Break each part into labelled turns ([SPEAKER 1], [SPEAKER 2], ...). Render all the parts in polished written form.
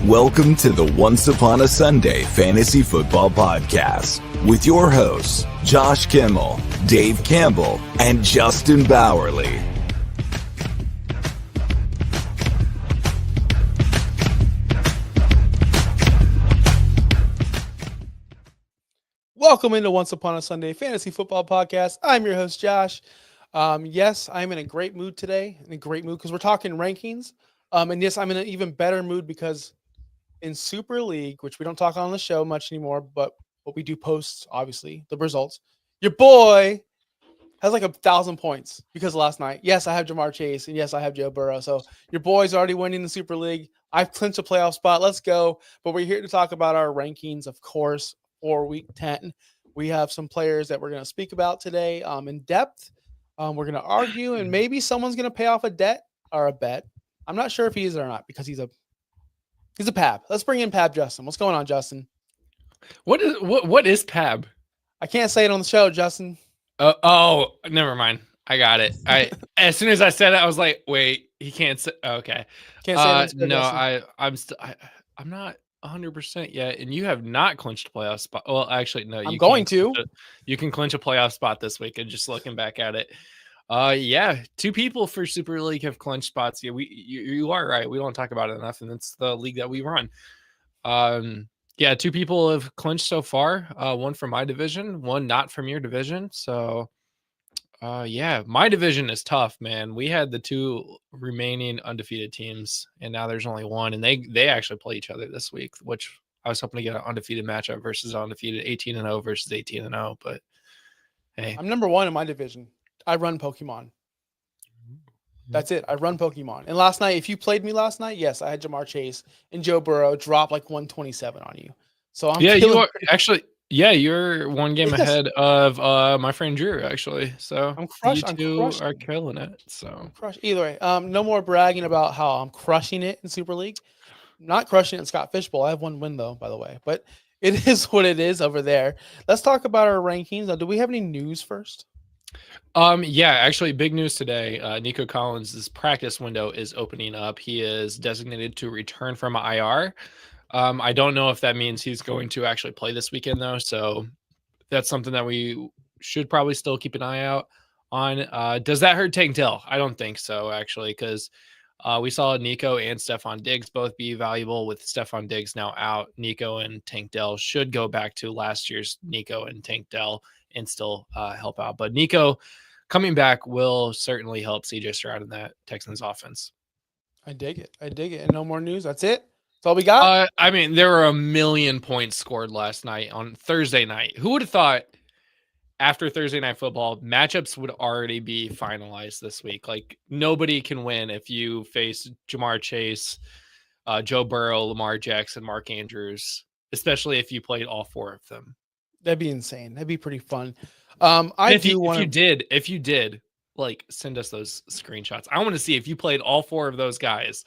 [SPEAKER 1] Welcome to the Once Upon a Sunday Fantasy Football Podcast with your hosts, Josh Kimmel, Dave Campbell, and Justin Bowerly.
[SPEAKER 2] Welcome into Once Upon a Sunday Fantasy Football Podcast. I'm your host, Josh. Yes, I'm in a great mood today. In a great mood because we're talking rankings. And yes, I'm in an even better mood because in Super League, which we don't talk on the show much anymore, but what we do post, obviously, the results. Your boy has like 1,000 points because last night. Yes, I have Jamar Chase, and yes, I have Joe Burrow. So your boy's already winning the Super League. I've clinched a playoff spot. Let's go. But we're here to talk about our rankings, of course, for Week 10. We have some players that we're going to speak about today in depth. We're going to argue, and maybe someone's going to pay off a debt or a bet. I'm not sure if he is or not because he's a Pab. Let's bring in Pab Justin. What's going on, Justin?
[SPEAKER 3] What is Pab?
[SPEAKER 2] I can't say it on the show, Justin.
[SPEAKER 3] Oh, never mind. I got it. As soon as I said it, I was like, wait, he can't say. Okay.
[SPEAKER 2] Can't say it on the show,
[SPEAKER 3] no,
[SPEAKER 2] Justin.
[SPEAKER 3] I'm not 100% yet, and you have not clinched a playoff spot. Well, actually, no.
[SPEAKER 2] I'm going to.
[SPEAKER 3] You can clinch a playoff spot this week, and just looking back at it. Yeah, 2 people for Super League have clinched spots. Yeah, you are right. We don't talk about it enough, and it's the league that we run. Yeah, 2 people have clinched so far. One from my division, one not from your division. So, yeah, my division is tough, man. We had the 2 remaining undefeated teams, and now there's only one, and they actually play each other this week, which I was hoping to get an undefeated matchup versus undefeated 18-0 versus 18-0. But hey,
[SPEAKER 2] I'm number 1 in my division. I run Pokemon. That's it. I run Pokemon. And last night, if you played me last night, yes, I had Jamar Chase and Joe Burrow drop like 127 on you. So I'm
[SPEAKER 3] you are actually. Yeah, you're one game ahead of my friend Drew, actually. So
[SPEAKER 2] I'm crushing.
[SPEAKER 3] You two are killing it. So
[SPEAKER 2] either way, no more bragging about how I'm crushing it in Super League. Not crushing it in Scott Fishbowl. I have 1 win though, by the way. But it is what it is over there. Let's talk about our rankings. Now, do we have any news first?
[SPEAKER 3] Yeah, actually, big news today. Nico Collins' practice window is opening up. He is designated to return from IR. I don't know if that means he's going to actually play this weekend, though. So that's something that we should probably still keep an eye out on. Does that hurt Tank Dell? I don't think so, actually, because we saw Nico and Stephon Diggs both be valuable. With Stephon Diggs now out, Nico and Tank Dell should go back to last year's Nico and Tank Dell and still help out. But Nico coming back will certainly help CJ Stroud in that Texans offense.
[SPEAKER 2] I dig it. And no more news. That's it. That's all we got.
[SPEAKER 3] I mean, there were 1 million points scored last night on Thursday night. Who would have thought after Thursday Night Football, matchups would already be finalized this week? Like, nobody can win if you face Jamar Chase, Joe Burrow, Lamar Jackson, Mark Andrews, especially if you played all 4 of them.
[SPEAKER 2] That'd be insane. That'd be pretty fun.
[SPEAKER 3] If you did, like, send us those screenshots. I want to see if you played all 4 of those guys.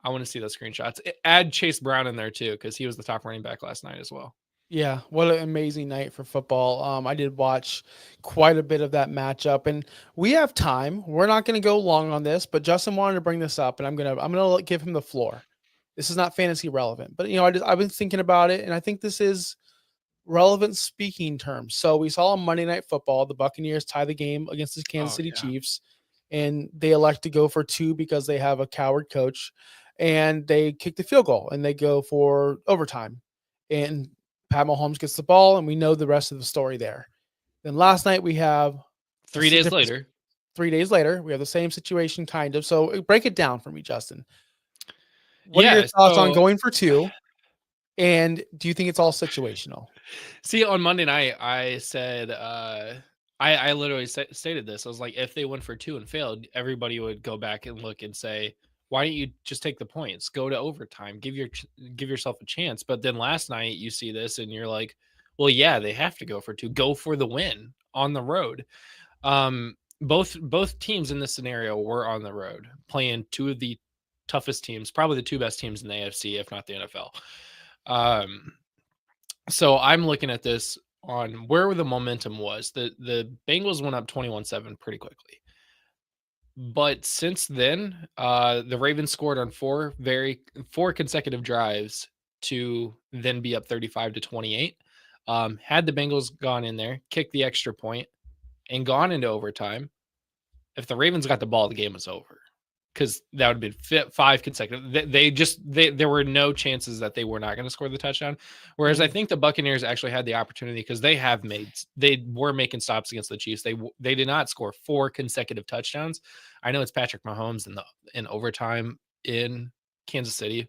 [SPEAKER 3] I want to see those screenshots. Add Chase Brown in there too, because he was the top running back last night as well.
[SPEAKER 2] Yeah, what an amazing night for football. I did watch quite a bit of that matchup, and we have time. We're not going to go long on this, but Justin wanted to bring this up, and I'm gonna give him the floor. This is not fantasy relevant, but I've been thinking about it, and I think this is relevant speaking terms. So we saw on Monday Night Football, the Buccaneers tie the game against the Kansas City Chiefs, and they elect to go for 2 because they have a coward coach, and they kick the field goal, and they go for overtime, and Pat Mahomes gets the ball, and we know the rest of the story there. Then last night we have
[SPEAKER 3] 3 days later.
[SPEAKER 2] 3 days later, we have the same situation, kind of. So break it down for me, Justin. What are your thoughts on going for 2? And do you think it's all situational?
[SPEAKER 3] See, on Monday night, I said, I literally stated this. I was like, if they went for 2 and failed, everybody would go back and look and say, why don't you just take the points, go to overtime, give yourself a chance? But then last night you see this and you're like, well, yeah, they have to go for 2, go for the win on the road. Both teams in this scenario were on the road playing 2 of the toughest teams, probably the 2 best teams in the AFC, if not the NFL. So I'm looking at this on where the momentum was. The Bengals went up 21-7 pretty quickly. But since then, the Ravens scored on four consecutive drives to then be up 35-28. Had the Bengals gone in there, kicked the extra point, and gone into overtime, if the Ravens got the ball, the game was over. Because that would have been five consecutive. There were no chances that they were not going to score the touchdown. Whereas I think the Buccaneers actually had the opportunity because they were making stops against the Chiefs. They did not score four consecutive touchdowns. I know it's Patrick Mahomes in overtime in Kansas City,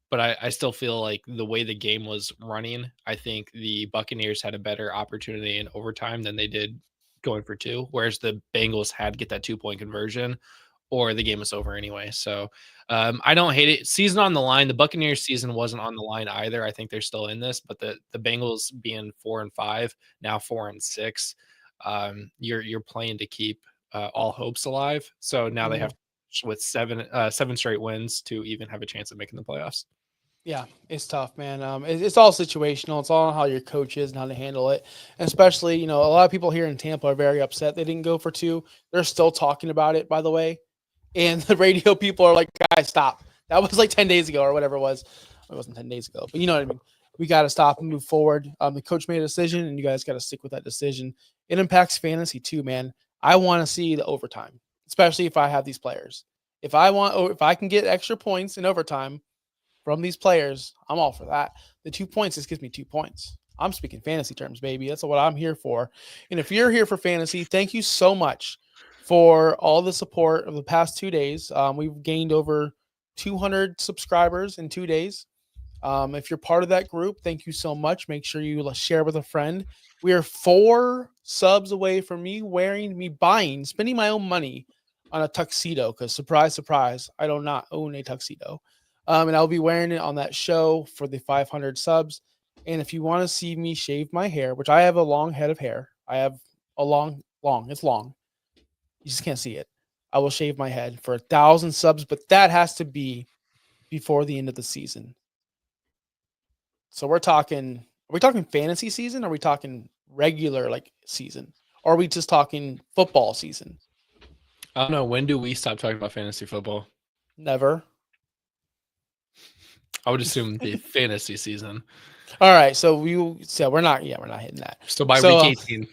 [SPEAKER 3] but I still feel like the way the game was running, I think the Buccaneers had a better opportunity in overtime than they did going for two. Whereas the Bengals had to get that 2-point conversion or the game was over anyway. So I don't hate it. Season on the line. The Buccaneers season wasn't on the line either. I think they're still in this, but the Bengals being 4-5, now 4-6, you're playing to keep all hopes alive. So now they have with seven straight wins to even have a chance at making the playoffs.
[SPEAKER 2] Yeah, it's tough, man. It's all situational. It's all on how your coach is and how to handle it. And especially, a lot of people here in Tampa are very upset they didn't go for two. They're still talking about it, by the way. And the radio people are like, guys, stop. That was like 10 days ago or whatever it was. It wasn't 10 days ago, but you know what I mean? We got to stop and move forward. The coach made a decision, and you guys got to stick with that decision. It impacts fantasy too, man. I want to see the overtime, especially if I have these players. If I can get extra points in overtime from these players, I'm all for that. The 2 points, this gives me 2 points. I'm speaking fantasy terms, baby. That's what I'm here for. And if you're here for fantasy, thank you so much for all the support of the past 2 days. We've gained over 200 subscribers in 2 days. If you're part of that group, thank you so much. Make sure you share with a friend. We are 4 subs away from me spending my own money on a tuxedo because surprise, surprise, I do not own a tuxedo. And I'll be wearing it on that show for the 500 subs. And if you want to see me shave my hair, which I have a long head of hair, I have a it's long. You just can't see it. I will shave my head for 1,000 subs, but that has to be before the end of the season. So are we talking fantasy season? Or are we talking regular season? Or are we just talking football season?
[SPEAKER 3] I don't know. When do we stop talking about fantasy football?
[SPEAKER 2] Never.
[SPEAKER 3] I would assume the fantasy season.
[SPEAKER 2] All right. So we're not hitting that.
[SPEAKER 3] So by week 18.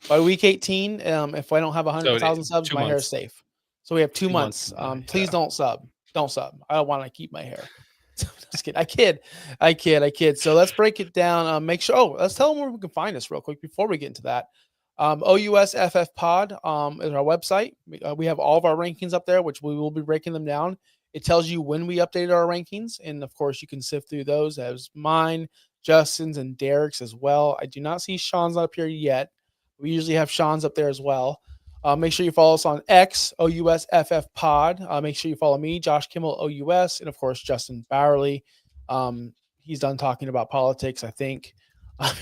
[SPEAKER 2] By week 18, if I don't have 100,000 subs, my hair is safe. So we have 2 months. Please don't sub. Don't sub. I don't want to keep my hair. Just kidding. I kid. So let's break it down. Make sure. Let's tell them where we can find us real quick before we get into that. OUSFF Pod is our website. We have all of our rankings up there, which we will be breaking them down. It tells you when we updated our rankings, and of course, you can sift through those as mine, Justin's, and Derek's as well. I do not see Sean's up here yet. We usually have Sean's up there as well. Make sure you follow us on X, OUSFF Pod. Make sure you follow me, Josh Kimmel, OUS, and of course, Justin Bowerly. He's done talking about politics, I think.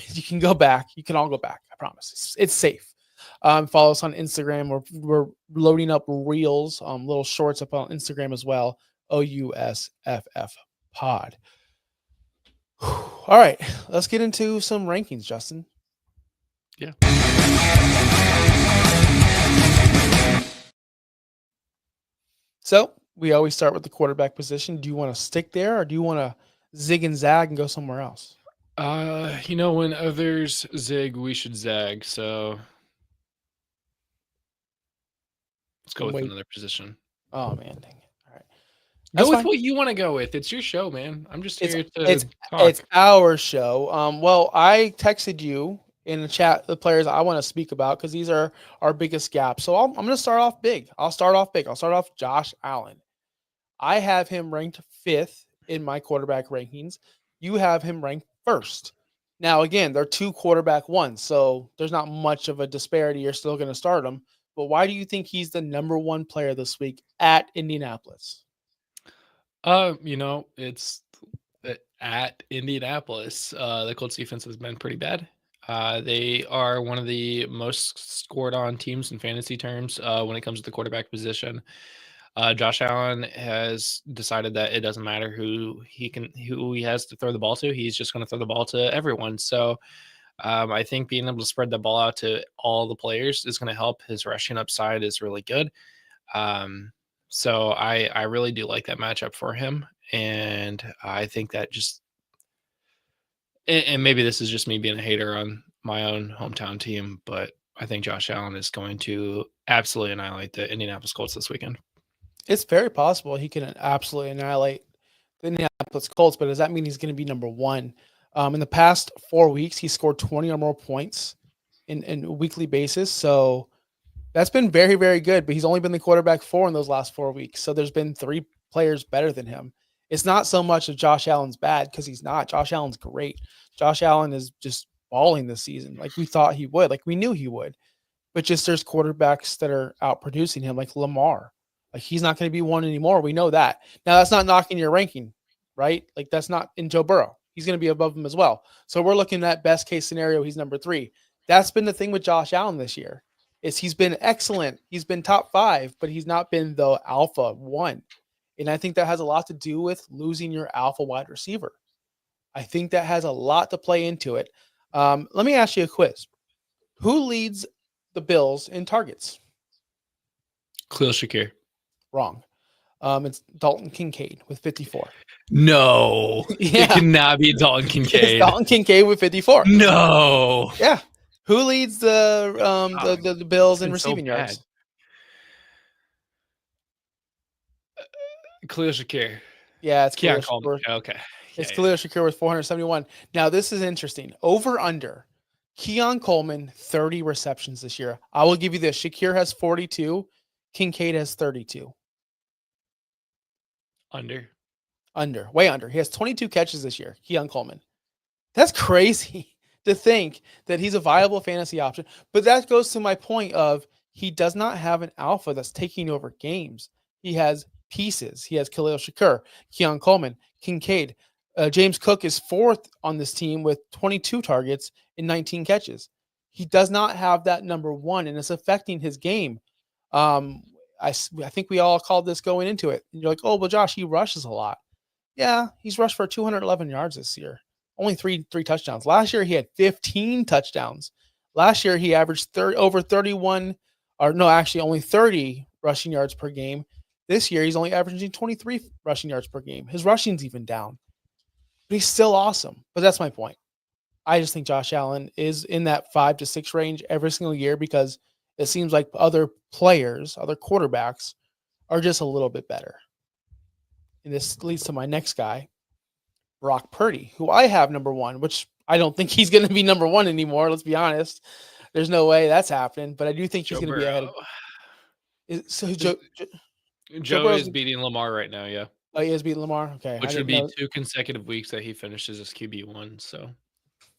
[SPEAKER 2] You can go back. You can all go back. I promise. It's safe. Follow us on Instagram. We're loading up reels, little shorts up on Instagram as well. OUSFF Pod. All right, let's get into some rankings, Justin.
[SPEAKER 3] Yeah.
[SPEAKER 2] So we always start with the quarterback position. Do you want to stick there, or do you want to zig and zag and go somewhere else?
[SPEAKER 3] When others zig, we should zag. So let's go with another position.
[SPEAKER 2] Oh man, dang it! All right,
[SPEAKER 3] go with what you want to go with. It's your show, man. I'm just here to talk.
[SPEAKER 2] It's our show. Well, I texted you in the chat the players I want to speak about because these are our biggest gaps. So I'm going to start off big. I'll start off Josh Allen. I have him ranked 5th in my quarterback rankings. You have him ranked 1st. Now, again, they're 2 quarterback ones, so there's not much of a disparity. You're still going to start him. But why do you think he's the number 1 player this week at Indianapolis?
[SPEAKER 3] It's at Indianapolis. The Colts defense has been pretty bad. They are one of the most scored on teams in fantasy terms when it comes to the quarterback position. Josh Allen has decided that it doesn't matter who he has to throw the ball to. He's just going to throw the ball to everyone. So I think being able to spread the ball out to all the players is going to help. His rushing upside is really good. So I really do like that matchup for him, and I think that just and maybe this is just me being a hater on my own hometown team, but I think Josh Allen is going to absolutely annihilate the Indianapolis Colts this weekend.
[SPEAKER 2] It's very possible he can absolutely annihilate the Indianapolis Colts, but does that mean he's going to be number one? In the past 4 weeks, he scored 20 or more points in a weekly basis. So that's been very, very good, but he's only been the quarterback 4 in those last 4 weeks. So there's been 3 players better than him. It's not so much that Josh Allen's bad because he's not. Josh Allen's great. Josh Allen is just balling this season like we thought he would, like we knew he would. But just there's quarterbacks that are out producing him, like Lamar. Like he's not going to be one anymore. We know that. Now that's not knocking your ranking, right? Like that's not in Joe Burrow. He's going to be above him as well. So we're looking at best case scenario. He's number 3. That's been the thing with Josh Allen this year. Is he's been excellent. He's been top 5, but he's not been the alpha 1. And I think that has a lot to do with losing your alpha wide receiver. I think that has a lot to play into it. Let me ask you a quiz. Who leads the Bills in targets?
[SPEAKER 3] Khalil Shakir.
[SPEAKER 2] Wrong. It's Dalton Kincaid with 54.
[SPEAKER 3] No, it cannot be Dalton Kincaid.
[SPEAKER 2] It's Dalton Kincaid with 54.
[SPEAKER 3] No.
[SPEAKER 2] Yeah. Who leads the Bills in receiving yards?
[SPEAKER 3] Khalil Shakir.
[SPEAKER 2] Yeah, it's Khalil Shakir.
[SPEAKER 3] Okay.
[SPEAKER 2] It's Khalil Shakir with 471. Now, this is interesting. Over under. Keon Coleman, 30 receptions this year. I will give you this. Shakir has 42. Kincaid has 32.
[SPEAKER 3] Under.
[SPEAKER 2] Way under. He has 22 catches this year, Keon Coleman. That's crazy to think that he's a viable fantasy option. But that goes to my point of he does not have an alpha that's taking over games. He has pieces. He has Khalil Shakir, Keon Coleman, Kincaid. James Cook is 4th on this team with 22 targets and 19 catches. He does not have that number 1, and it's affecting his game. I think we all called this going into it. And you're like, oh, well, Josh, he rushes a lot. Yeah, he's rushed for 211 yards this year. Only three touchdowns. Last year, he had 15 touchdowns. Last year, he averaged over 31, or no, actually only 30 rushing yards per game. This year, he's only averaging 23 rushing yards per game. His rushing's even down. But he's still awesome. But that's my point. I just think Josh Allen is in that 5 to 6 range every single year because it seems like other players, other quarterbacks, are just a little bit better. And this leads to my next guy, Brock Purdy, who I have number 1, which I don't think he's going to be number 1 anymore. Let's be honest. There's no way that's happening, but I do think he's going to be ahead of. So
[SPEAKER 3] Joe is beating Lamar right now, yeah.
[SPEAKER 2] Oh, he is beating Lamar? Okay.
[SPEAKER 3] Which would be 2 consecutive weeks that he finishes as QB1, so.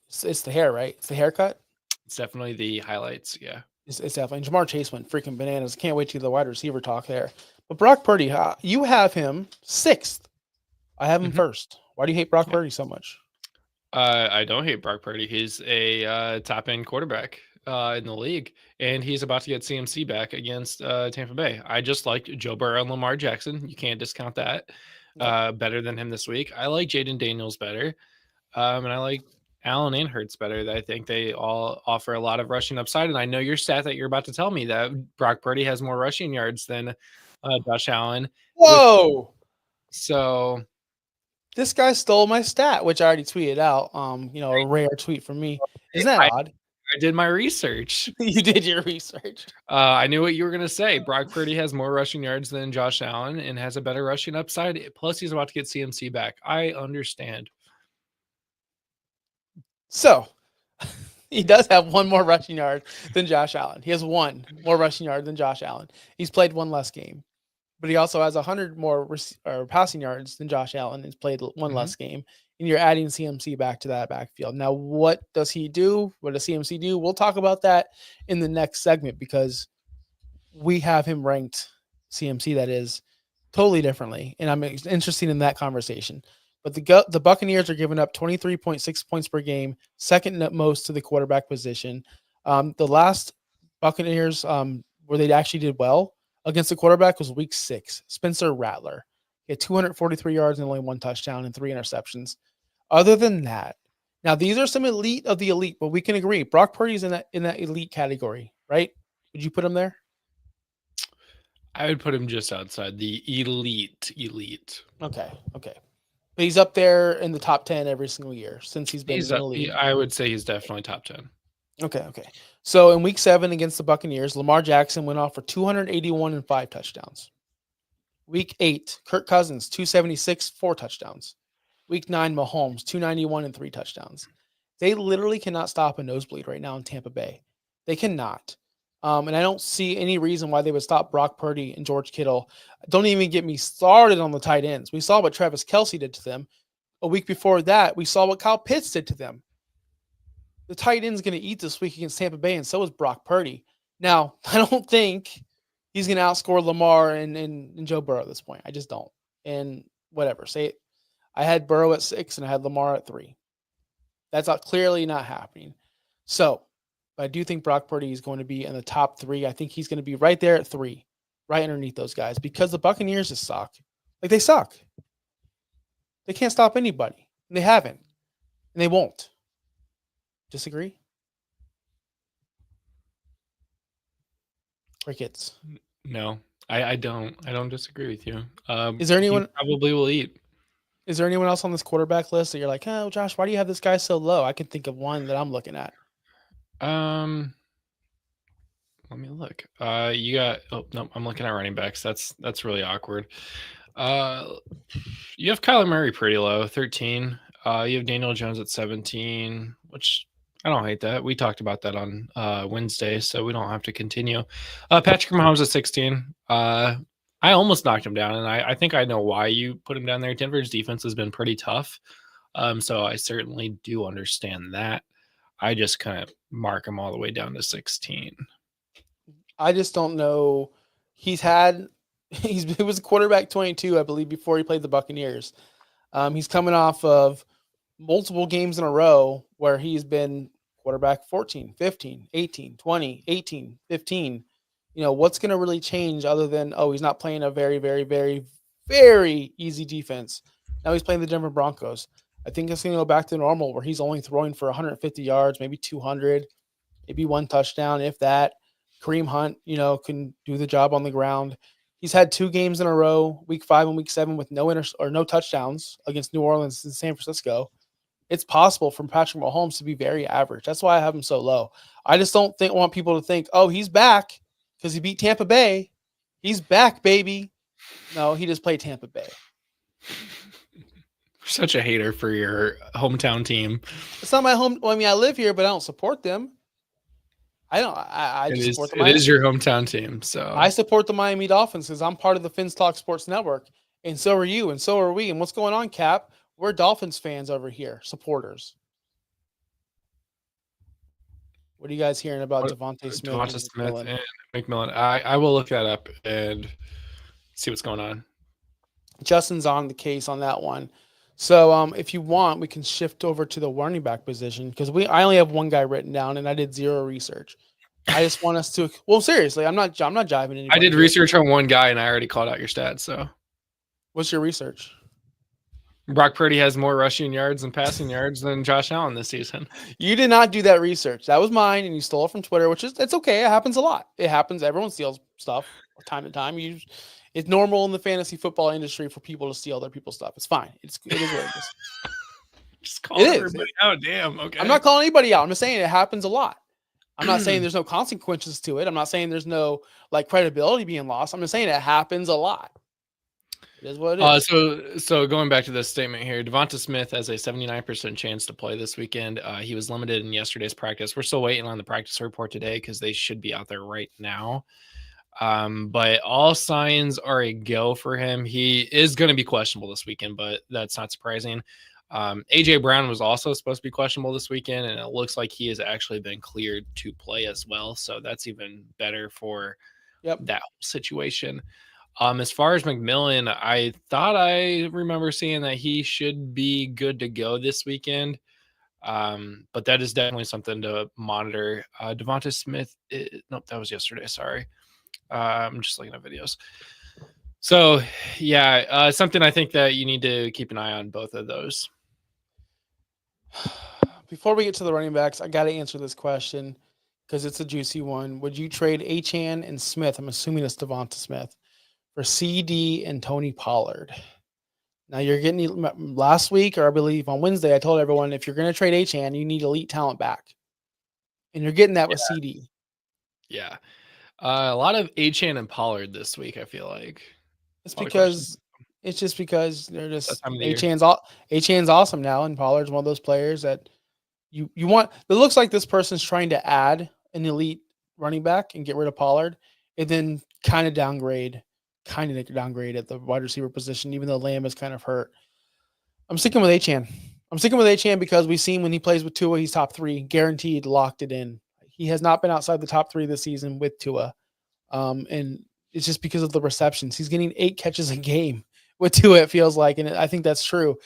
[SPEAKER 2] It's the hair, right? It's the haircut?
[SPEAKER 3] It's definitely the highlights, yeah.
[SPEAKER 2] It's definitely. And Jamar Chase went freaking bananas. Can't wait to the wide receiver talk there. But Brock Purdy, you have him 6th. I have him 1st. Why do you hate Brock Purdy so much?
[SPEAKER 3] I don't hate Brock Purdy. He's a top-end quarterback in the league, and he's about to get CMC back against Tampa Bay. I just like Joe Burrow and Lamar Jackson. You can't discount that. Better than him this week. I like Jaden Daniels better, and I like Allen and Hurts better. I think they all offer a lot of rushing upside, and I know your stat that you're about to tell me that Brock Purdy has more rushing yards than Josh Allen.
[SPEAKER 2] Whoa!
[SPEAKER 3] So
[SPEAKER 2] this guy stole my stat, which I already tweeted out. A rare tweet from me. Isn't that odd?
[SPEAKER 3] I did my research.
[SPEAKER 2] You did your research.
[SPEAKER 3] I knew what you were going to say. Brock Purdy has more rushing yards than Josh Allen and has a better rushing upside. Plus, he's about to get CMC back. I understand.
[SPEAKER 2] So, he does have 1 more rushing yard than Josh Allen. He has 1 more rushing yard than Josh Allen. He's played 1 less game. But he also has 100 more passing yards than Josh Allen. He's played 1 less game. And you're adding CMC back to that backfield. Now, what does he do? What does CMC do? We'll talk about that in the next segment because we have him ranked, CMC that is, totally differently. And I'm interested in that conversation. But the Buccaneers are giving up 23.6 points per game, second most to the quarterback position. The last Buccaneers where they actually did well against the quarterback was week 6. Spencer Rattler. He had 243 yards and only 1 touchdown and 3 interceptions. Other than that, now these are some elite of the elite, but we can agree Brock Purdy's in that elite category, right? Would you put him there?
[SPEAKER 3] I would put him just outside the elite.
[SPEAKER 2] Okay. But he's up there in the top 10 every single year since he's been in the league.
[SPEAKER 3] I would say he's definitely top 10.
[SPEAKER 2] Okay. So in week 7 against the Buccaneers, Lamar Jackson went off for 281 and 5 touchdowns. Week 8, Kirk Cousins, 276, 4 touchdowns. Week 9, Mahomes, 291 and 3 touchdowns. They literally cannot stop a nosebleed right now in Tampa Bay. They cannot. And I don't see any reason why they would stop Brock Purdy and George Kittle. Don't even get me started on the tight ends. We saw what Travis Kelce did to them. A week before that, we saw what Kyle Pitts did to them. The tight end's going to eat this week against Tampa Bay, and so is Brock Purdy. Now, I don't think he's going to outscore Lamar and Joe Burrow at this point. I just don't. And whatever. Say it. I had Burrow at 6 and I had Lamar at 3. That's clearly not happening. So, but I do think Brock Purdy is going to be in the top 3. I think he's going to be right there at 3, right underneath those guys, because the Buccaneers just suck. Like, they suck. They can't stop anybody. And they haven't. And they won't. Disagree? Crickets.
[SPEAKER 3] No, I don't. I don't disagree with you.
[SPEAKER 2] Is there anyone
[SPEAKER 3] probably will eat?
[SPEAKER 2] Is there anyone else on this quarterback list that you're like, oh, Josh, why do you have this guy so low? I can think of one that I'm looking at.
[SPEAKER 3] Let me look. You got. Oh no, I'm looking at running backs. That's really awkward. You have Kyler Murray pretty low, 13. You have Daniel Jones at 17, which I don't hate that. We talked about that on Wednesday, so we don't have to continue. Patrick Mahomes at 16. I almost knocked him down, and I think I know why you put him down there. Denver's defense has been pretty tough, so I certainly do understand that. I just kind of mark him all the way down to 16.
[SPEAKER 2] I just don't know. He was a quarterback 22, I believe, before he played the Buccaneers. He's coming off of multiple games in a row where he's been quarterback 14, 15, 18, 20, 18, 15. You know, what's going to really change other than, he's not playing a very, very, very, very easy defense. Now he's playing the Denver Broncos. I think it's going to go back to normal where he's only throwing for 150 yards, maybe 200, maybe 1 touchdown, if that. Kareem Hunt, can do the job on the ground. He's had 2 games in a row, week 5 and week 7, with no touchdowns against New Orleans and San Francisco. It's possible for Patrick Mahomes to be very average. That's why I have him so low. I just don't want people to think, he's back because he beat Tampa Bay. He's back, baby. No, he just played Tampa Bay.
[SPEAKER 3] Such a hater for your hometown team.
[SPEAKER 2] It's not my home. Well, I mean, I live here, but I don't support them. I don't. I just support them.
[SPEAKER 3] It is your hometown team, so
[SPEAKER 2] I support the Miami Dolphins because I'm part of the Finstock Sports Network, and so are you, and so are we. And what's going on, Cap? We're Dolphins fans over here, supporters. What are you guys hearing about Devontae Smith?
[SPEAKER 3] Devontae Smith and McMillan. I will look that up and see what's going on.
[SPEAKER 2] Justin's on the case on that one. So if you want, we can shift over to the running back position because I only have one guy written down and I did 0 research. I just want us to. Well, seriously, I'm not jiving anybody.
[SPEAKER 3] I did research on one guy and I already called out your stats. So,
[SPEAKER 2] what's your research?
[SPEAKER 3] Brock Purdy has more rushing yards and passing yards than Josh Allen this season.
[SPEAKER 2] You did not do that research. That was mine, and you stole it from Twitter, it's okay. It happens a lot. It happens. Everyone steals stuff time to time. It's normal in the fantasy football industry for people to steal other people's stuff. It's fine. It is what it is.
[SPEAKER 3] Just call everybody out. Damn. Okay.
[SPEAKER 2] I'm not calling anybody out. I'm just saying it happens a lot. I'm not saying there's no consequences to it. I'm not saying there's no credibility being lost. I'm just saying it happens a lot. It is what it
[SPEAKER 3] is. So going back to this statement here, Devonta Smith has a 79% chance to play this weekend. He was limited in yesterday's practice. We're still waiting on the practice report today because they should be out there right now. But all signs are a go for him. He is going to be questionable this weekend, but that's not surprising. AJ Brown was also supposed to be questionable this weekend, and it looks like he has actually been cleared to play as well. So that's even better for that situation. As far as McMillan, I thought I remember seeing that he should be good to go this weekend. But that is definitely something to monitor. Devonta Smith, nope, that was yesterday. Sorry. I'm just looking at videos. So, yeah, something I think that you need to keep an eye on both of those.
[SPEAKER 2] Before we get to the running backs, I got to answer this question because it's a juicy one. Would you trade Achane and Smith? I'm assuming it's Devonta Smith. for CD and Tony Pollard. Now you're getting last week, or I believe on Wednesday, I told everyone if you're going to trade Achane, you need elite talent back, and you're getting that with CD.
[SPEAKER 3] Yeah. A lot of Achane and Pollard this week, I feel like.
[SPEAKER 2] It's
[SPEAKER 3] A lot of questions.
[SPEAKER 2] because it's just because they're
[SPEAKER 3] That
[SPEAKER 2] just
[SPEAKER 3] time of the year.
[SPEAKER 2] Achane's awesome now, and Pollard's one of those players that you want. It looks like this person's trying to add an elite running back and get rid of Pollard, and then kind of downgrade at the wide receiver position, even though Lamb is kind of hurt. I'm sticking with Achane. I'm sticking with Achane because we've seen when he plays with Tua, he's top 3, guaranteed, locked it in. He has not been outside the top 3 this season with Tua. And it's just because of the receptions. He's getting 8 catches a game with Tua, it feels like. And I think that's true.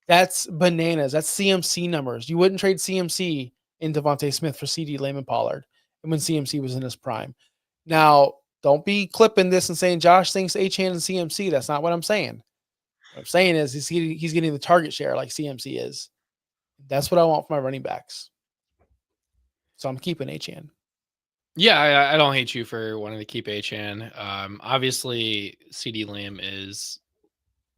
[SPEAKER 2] That's bananas. That's CMC numbers. You wouldn't trade CMC in Devontae Smith for CD Lamb and Pollard and when CMC was in his prime. Now, don't be clipping this and saying Josh thinks Achane and CMC. That's not what I'm saying. What I'm saying is he's getting the target share like CMC is. That's what I want for my running backs. So I'm keeping Achane.
[SPEAKER 3] Yeah, I don't hate you for wanting to keep Achane. Obviously, CD Lamb is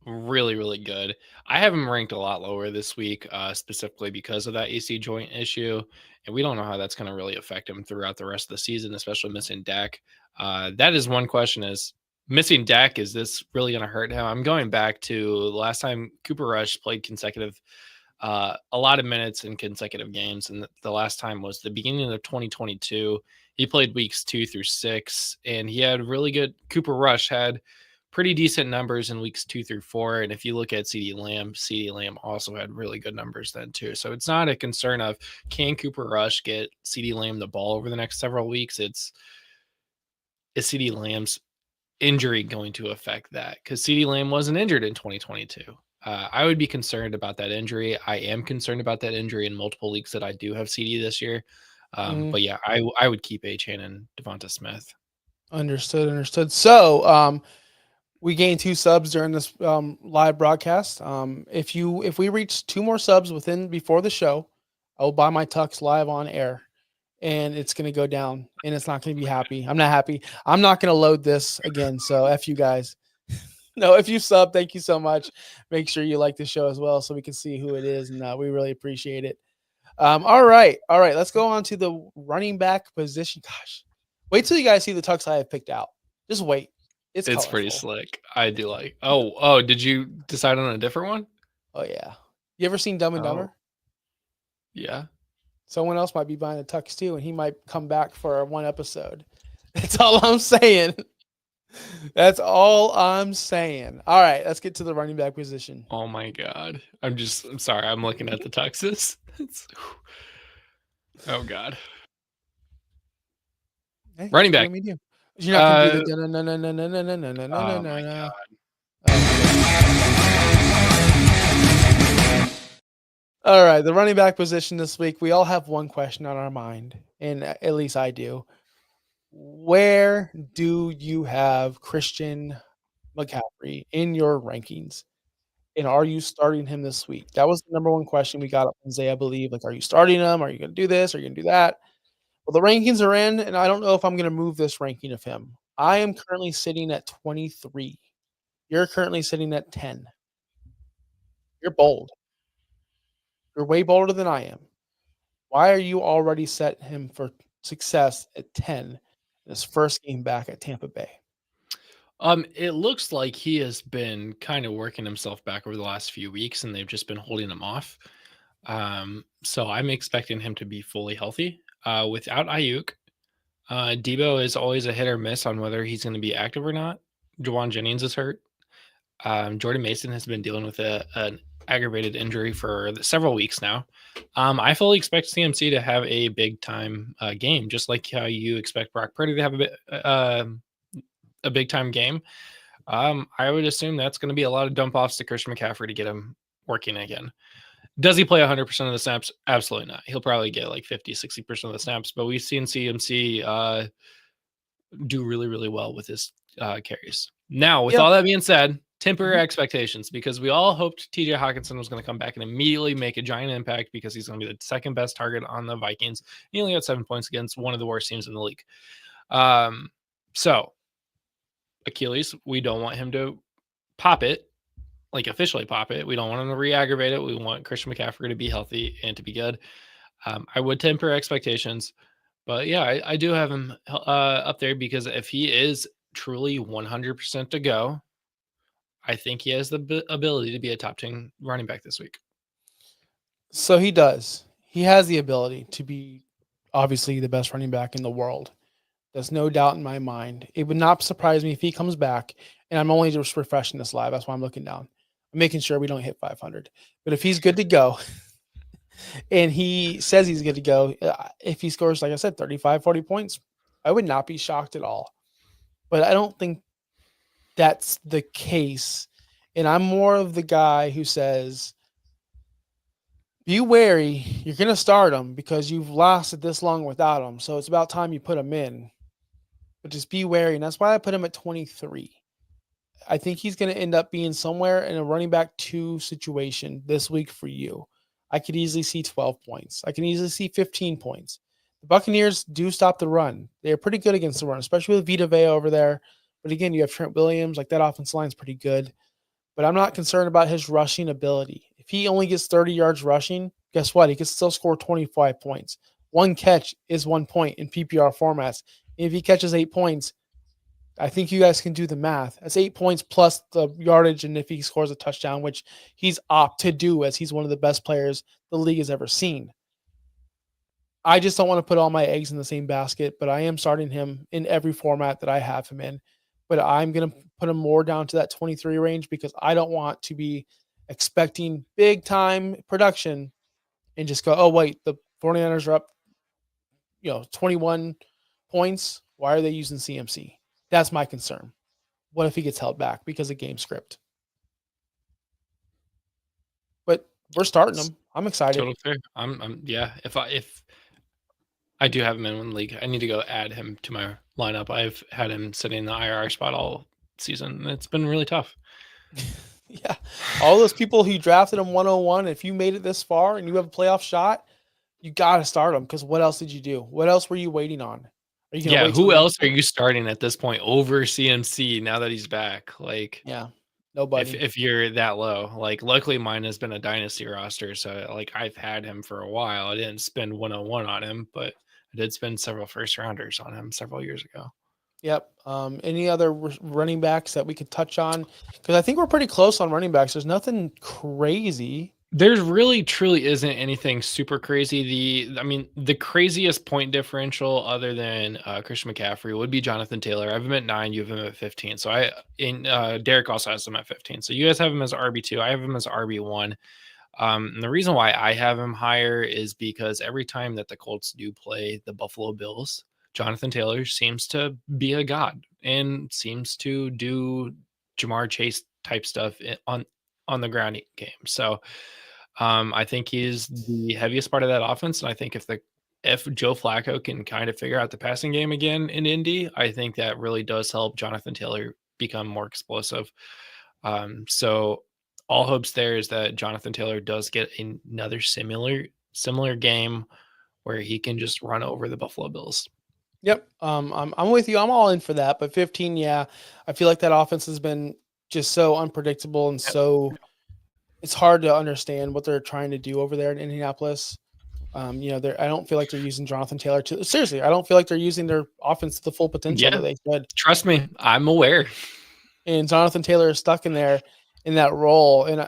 [SPEAKER 3] really, really good. I have him ranked a lot lower this week, specifically because of that AC joint issue. And we don't know how that's going to really affect him throughout the rest of the season, especially missing Dak. That is one question: is missing Dak, is this really going to hurt him? I'm going back to the last time Cooper Rush played consecutive, a lot of minutes in consecutive games. And the last time was the beginning of 2022. He played weeks 2 through 6, and he had really good. Cooper Rush had pretty decent numbers in weeks 2 through 4. And if you look at CD Lamb also had really good numbers then too. So it's not a concern of can Cooper Rush get CD Lamb the ball over the next several weeks. Is CD Lamb's injury going to affect that? Because CD Lamb wasn't injured in 2022. I would be concerned about that injury. I am concerned about that injury in multiple leagues that I do have CD this year. But yeah, I would keep Achane and Devonta Smith.
[SPEAKER 2] Understood. So we gained 2 subs during this live broadcast. If we reach 2 more subs before the show, I will buy my tux live on air, and it's going to go down, and it's not going to be happy. I'm not happy. I'm not going to load this again. So F you guys. No, if you sub, thank you so much. Make sure you like the show as well so we can see who it is, and we really appreciate it. All right. Let's go on to the running back position. Gosh, wait till you guys see the tux I have picked out. Just wait. It's
[SPEAKER 3] pretty slick. I do like. Oh, did you decide on a different one?
[SPEAKER 2] Oh yeah. You ever seen Dumb and Dumber?
[SPEAKER 3] Yeah.
[SPEAKER 2] Someone else might be buying a tux too, and he might come back for 1 episode. That's all I'm saying. That's all I'm saying. All right, let's get to the running back position.
[SPEAKER 3] Oh my God. I'm sorry. I'm looking at the tuxes. Oh God.
[SPEAKER 2] Hey,
[SPEAKER 3] running back.
[SPEAKER 2] You're not gonna do the no.
[SPEAKER 3] Oh my God.
[SPEAKER 2] All right, the running back position this week. We all have one question on our mind, and at least I do. Where do you have Christian McCaffrey in your rankings? And are you starting him this week? That was the number one question we got on Wednesday, I believe. Like, are you starting him? Are you going to do this? Are you going to do that? Well, the rankings are in, and I don't know if I'm going to move this ranking of him. I am currently sitting at 23. You're currently sitting at 10. You're bold. You're way bolder than I am. Why are you already set him for success at 10 in his first game back at Tampa Bay?
[SPEAKER 3] It looks like he has been kind of working himself back over the last few weeks, and they've just been holding him off. So I'm expecting him to be fully healthy. Without Ayuk, Debo is always a hit or miss on whether he's going to be active or not. Juwan Jennings is hurt. Jordan Mason has been dealing with an aggravated injury for several weeks now. I fully expect CMC to have a big time game, just like how you expect Brock Purdy to have a big time game. I would assume that's going to be a lot of dump offs to Christian McCaffrey to get him working again. Does he play 100% of the snaps? Absolutely not. He'll probably get like 50-60% of the snaps, but we've seen CMC do really, really well with his carries. Now, with all that being said, temper expectations, because we all hoped TJ Hawkinson was going to come back and immediately make a giant impact because he's going to be the second best target on the Vikings. He only got 7 points against one of the worst teams in the league. So Achilles. We don't want him to pop it, like officially pop it. We don't want him to re-aggravate it. We want Christian McCaffrey to be healthy and to be good. I would temper expectations, but yeah, I do have him up there because if he is truly 100% to go, I think he has the ability to be a top 10 running back this week.
[SPEAKER 2] So he does. He has the ability to be obviously the best running back in the world. There's no doubt in my mind. It would not surprise me if he comes back, and I'm only just refreshing this live. That's why I'm looking down. I'm making sure we don't hit 500. But if he's good to go, and he says he's good to go, if he scores, like I said, 35, 40 points, I would not be shocked at all. But I don't think that's the case. And I'm more of the guy who says, be wary. You're going to start him because you've lasted this long without him. So it's about time you put him in. But just be wary. And that's why I put him at 23. I think he's going to end up being somewhere in a running back 2 situation this week for you. I could easily see 12 points. I can easily see 15 points. The Buccaneers do stop the run. They're pretty good against the run, especially with Vita Vea over there. But again, you have Trent Williams. Like, that offensive line is pretty good. But I'm not concerned about his rushing ability. If he only gets 30 yards rushing, guess what? He can still score 25 points. One catch is 1 point in PPR formats. And if he catches 8 points, I think you guys can do the math. That's 8 points plus the yardage, and if he scores a touchdown, which he's opt to do as he's one of the best players the league has ever seen. I just don't want to put all my eggs in the same basket, but I am starting him in every format that I have him in. But I'm going to put him more down to that 23 range because I don't want to be expecting big time production and just go, oh, wait, the 49ers are up, 21 points. Why are they using CMC? That's my concern. What if he gets held back because of game script? But we're starting him. I'm excited.
[SPEAKER 3] Total fair. Yeah. If I do have him in one league, I need to go add him to my lineup. I've had him sitting in the IR spot all season, and it's been really tough.
[SPEAKER 2] Yeah. All those people who drafted him 101, if you made it this far and you have a playoff shot, you got to start him because what else did you do? What else were you waiting on? Are you
[SPEAKER 3] Yeah, who else are you starting at this point over CMC now that he's back? Like,
[SPEAKER 2] yeah, nobody.
[SPEAKER 3] If you're that low, like, luckily mine has been a dynasty roster, so like I've had him for a while. I didn't spend 101 on him, but I did spend several first rounders on him several years ago.
[SPEAKER 2] Yep. Any other running backs that we could touch on? Because I think we're pretty close on running backs. There's nothing crazy.
[SPEAKER 3] There's really truly isn't anything super crazy. The craziest point differential other than Christian McCaffrey would be Jonathan Taylor. I have him at 9, you have him at 15. So Derek also has him at 15. So you guys have him as RB2. I have him as RB1. And the reason why I have him higher is because every time that the Colts do play the Buffalo Bills, Jonathan Taylor seems to be a god and seems to do Jamar Chase type stuff on the ground game. So I think he's the heaviest part of that offense. And I think if Joe Flacco can kind of figure out the passing game again in Indy, I think that really does help Jonathan Taylor become more explosive. So all hopes there is that Jonathan Taylor does get another similar game where he can just run over the Buffalo Bills.
[SPEAKER 2] Yep. I'm with you. I'm all in for that. But 15, yeah, I feel like that offense has been just so unpredictable and so it's hard to understand what they're trying to do over there in Indianapolis. I don't feel like they're using Jonathan Taylor seriously. I don't feel like they're using their offense to the full potential that they could.
[SPEAKER 3] Trust me, I'm aware.
[SPEAKER 2] And Jonathan Taylor is stuck in there in that role. And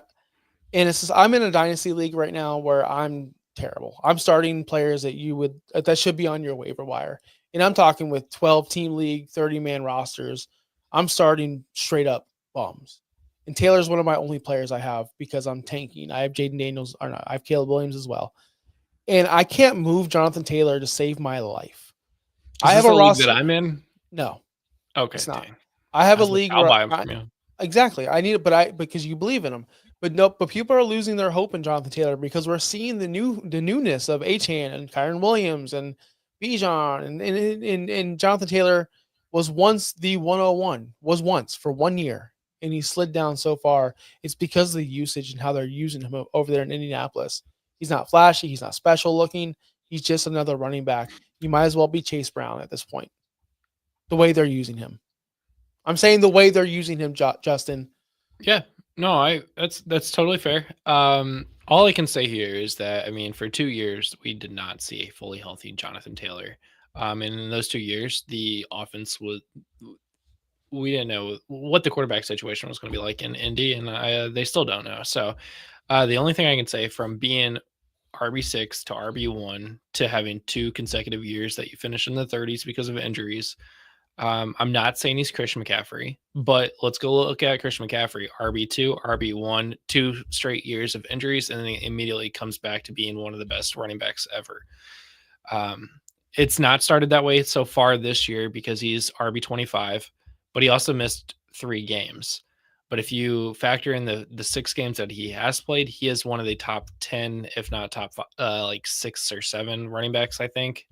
[SPEAKER 2] it's just, I'm in a dynasty league right now where I'm terrible. I'm starting players that should be on your waiver wire. And I'm talking with 12-team league, 30-man rosters. I'm starting straight up bums. And Taylor's one of my only players I have because I'm tanking. I have Jaden Daniels, I have Caleb Williams as well. And I can't move Jonathan Taylor to save my life.
[SPEAKER 3] I have a roster that I'm in.
[SPEAKER 2] No.
[SPEAKER 3] Okay.
[SPEAKER 2] It's not. Dang. I have a league.
[SPEAKER 3] I'll buy him from you.
[SPEAKER 2] Exactly. I need it, because you believe in him. But people are losing their hope in Jonathan Taylor because we're seeing the newness of Achane and Kyron Williams and Bijan and Jonathan Taylor was once the 101, for 1 year, and he slid down so far. It's because of the usage and how they're using him over there in Indianapolis. He's not flashy. He's not special looking. He's just another running back. You might as well be Chase Brown at this point, the way they're using him. I'm saying the way they're using him, Justin.
[SPEAKER 3] Yeah, no, that's totally fair. All I can say here is that, I mean, for 2 years we did not see a fully healthy Jonathan Taylor. And in those 2 years, the offense was, we didn't know what the quarterback situation was going to be like in Indy, and they still don't know. So the only thing I can say, from being RB6 to RB1 to having 2 consecutive years that you finish in the 30s because of injuries. I'm not saying he's Christian McCaffrey, but let's go look at Christian McCaffrey, RB2, RB1, 2 straight years of injuries, and then he immediately comes back to being one of the best running backs ever. It's not started that way so far this year because he's RB25, but he also missed 3 games. But if you factor in the 6 games that he has played, he is one of the top 10, if not top like 6 or 7 running backs, I think.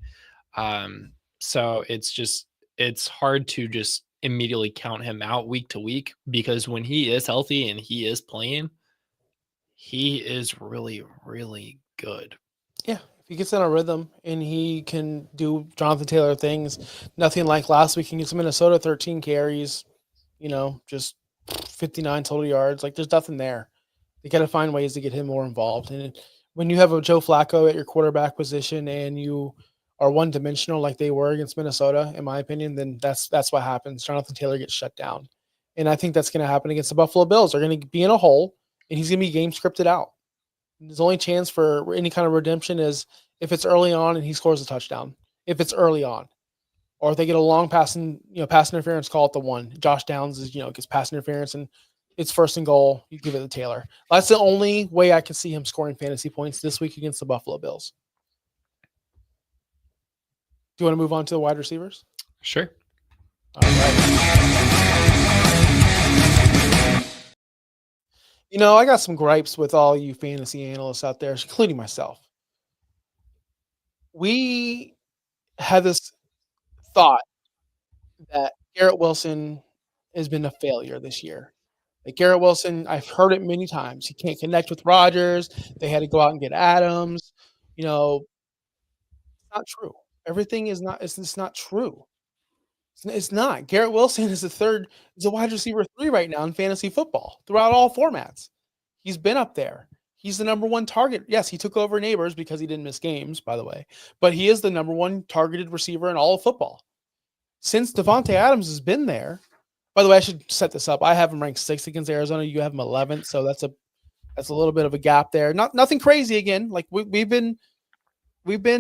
[SPEAKER 3] So it's hard to just immediately count him out week to week, because when he is healthy and he is playing, he is really, really good.
[SPEAKER 2] Yeah, if he gets in a rhythm and he can do Jonathan Taylor things, nothing like last week against Minnesota, 13 carries, just 59 total yards. Like, there's nothing there. They got to find ways to get him more involved. And when you have a Joe Flacco at your quarterback position and you are one-dimensional like they were against Minnesota, in my opinion, then that's what happens. Jonathan Taylor gets shut down. And I think that's going to happen against the Buffalo Bills. They're going to be in a hole, and he's going to be game scripted out. His only chance for any kind of redemption is if it's early on and he scores a touchdown. If it's early on, or if they get a long pass interference call at the 1. Josh Downs gets pass interference and it's 1st and goal. You give it to Taylor. That's the only way I can see him scoring fantasy points this week against the Buffalo Bills. Do you want to move on to the wide receivers?
[SPEAKER 3] Sure.
[SPEAKER 2] All right. I got some gripes with all you fantasy analysts out there, including myself. We had this thought that Garrett Wilson has been a failure this year. Like, Garrett Wilson, I've heard it many times. He can't connect with Rodgers. They had to go out and get Adams. It's not true. Everything is not. It's not true. It's not. Garrett Wilson is a wide receiver 3 right now in fantasy football throughout all formats. He's been up there. He's the number 1 target. Yes, he took over Neighbors because he didn't miss games, by the way. But he is the number 1 targeted receiver in all of football. Since Davante Adams has been there, by the way, I should set this up. I have him ranked 6th against Arizona. You have him 11th, so that's a little bit of a gap there. Nothing crazy again. Like, we've been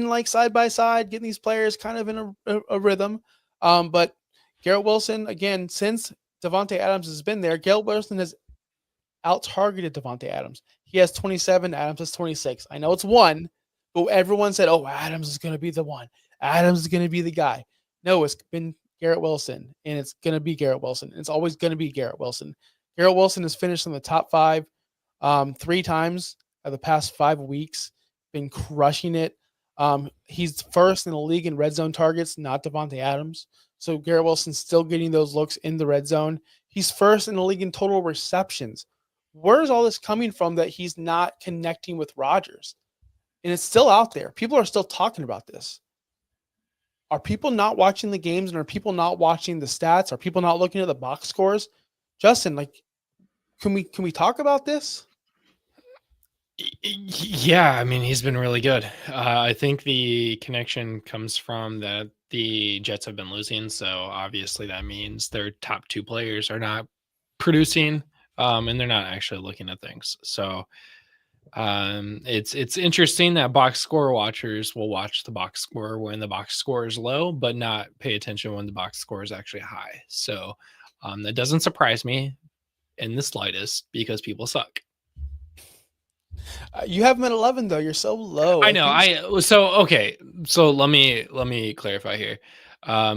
[SPEAKER 2] like side by side getting these players kind of in a rhythm. But Garrett Wilson, again, since Davante Adams has been there, Garrett Wilson has out-targeted Davante Adams. He has 27, Adams has 26. I know it's 1, but everyone said, oh, Adams is going to be the one. Adams is going to be the guy. No, it's been Garrett Wilson, and it's going to be Garrett Wilson. It's always going to be Garrett Wilson. Garrett Wilson has finished in the top 5 3 times of the past 5 weeks, been crushing it. He's first in the league in red zone targets, not Davante Adams. So Garrett Wilson's still getting those looks in the red zone. He's first in the league in total receptions. Where is all this coming from that he's not connecting with Rodgers? And it's still out there. People are still talking about this. Are people not watching the games, and are people not watching the stats? Are people not looking at the box scores? Justin, can we talk about this?
[SPEAKER 3] Yeah, I mean, he's been really good. I think the connection comes from that the Jets have been losing, so obviously that means their top 2 players are not producing, and they're not actually looking at things. So it's interesting that box score watchers will watch the box score when the box score is low, but not pay attention when the box score is actually high. So that doesn't surprise me in the slightest, because people suck.
[SPEAKER 2] You have him at 11 though. You're so low.
[SPEAKER 3] I know. So let me clarify here.